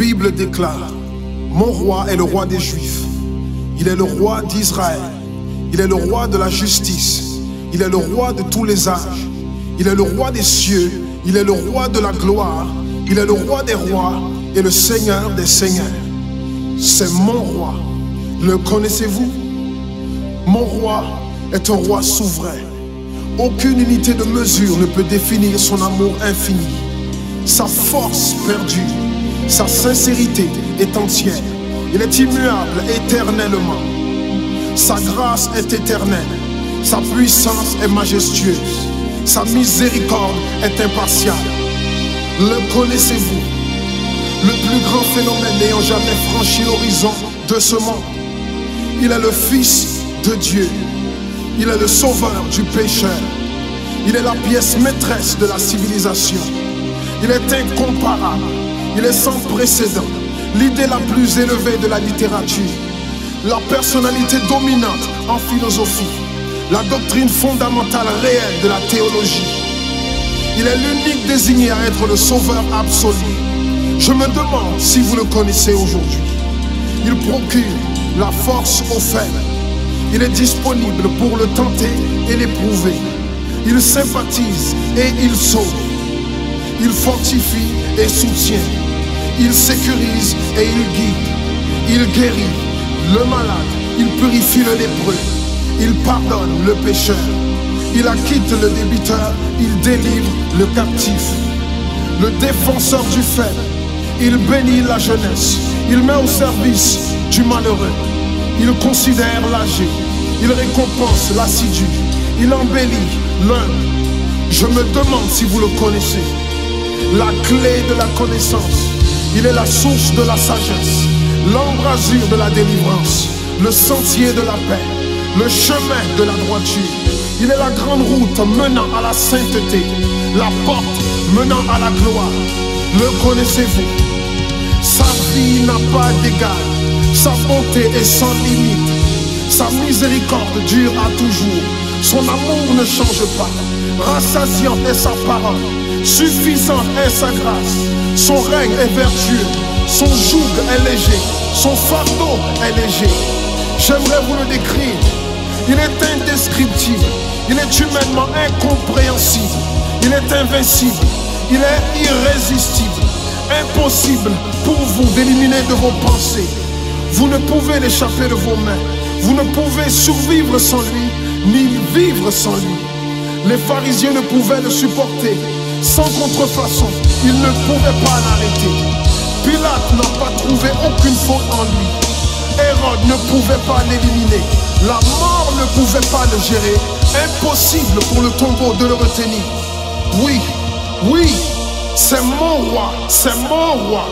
Bible déclare: mon roi est le roi des Juifs. Il est le roi d'Israël. Il est le roi de la justice. Il est le roi de tous les âges. Il est le roi des cieux. Il est le roi de la gloire. Il est le roi des rois et le Seigneur des seigneurs. C'est mon roi. Le connaissez-vous? Mon roi est un roi souverain. Aucune unité de mesure ne peut définir son amour infini. Sa force perdue, sa sincérité est entière. Il est immuable éternellement. Sa grâce est éternelle. Sa puissance est majestueuse. Sa miséricorde est impartiale. Le connaissez-vous? Le plus grand phénomène n'ayant jamais franchi l'horizon de ce monde. Il est le Fils de Dieu. Il est le sauveur du pécheur. Il est la pièce maîtresse de la civilisation. Il est incomparable. Il est sans précédent. L'idée la plus élevée de la littérature. La personnalité dominante en philosophie. La doctrine fondamentale réelle de la théologie. Il est l'unique désigné à être le sauveur absolu. Je me demande si vous le connaissez aujourd'hui. Il procure la force aux faibles. Il est disponible pour le tenter et l'éprouver. Il sympathise et il sauve. Il fortifie et soutient. Il sécurise et il guide. Il guérit le malade. Il purifie le lépreux. Il pardonne le pécheur. Il acquitte le débiteur. Il délivre le captif. Le défenseur du faible. Il bénit la jeunesse. Il met au service du malheureux. Il considère l'âgé. Il récompense l'assidu. Il embellit l'humble. Je me demande si vous le connaissez. La clé de la connaissance. Il est la source de la sagesse. L'embrasure de la délivrance. Le sentier de la paix. Le chemin de la droiture. Il est la grande route menant à la sainteté. La porte menant à la gloire. Le connaissez-vous? Sa vie n'a pas d'égal. Sa bonté est sans limite. Sa miséricorde dure à toujours. Son amour ne change pas. Rassasiante est sa parole. Suffisante est sa grâce. Son règne est vertueux. Son joug est léger. Son fardeau est léger. J'aimerais vous le décrire. Il est indescriptible. Il est humainement incompréhensible. Il est invincible. Il est irrésistible. Impossible pour vous d'éliminer de vos pensées. Vous ne pouvez l'échapper de vos mains. Vous ne pouvez survivre sans lui, ni vivre sans lui. Les pharisiens ne pouvaient le supporter. Sans contrefaçon, ils ne pouvaient pas l'arrêter. Pilate n'a pas trouvé aucune faute en lui. Hérode ne pouvait pas l'éliminer. La mort ne pouvait pas le gérer. Impossible pour le tombeau de le retenir. Oui, oui, c'est mon roi, c'est mon roi.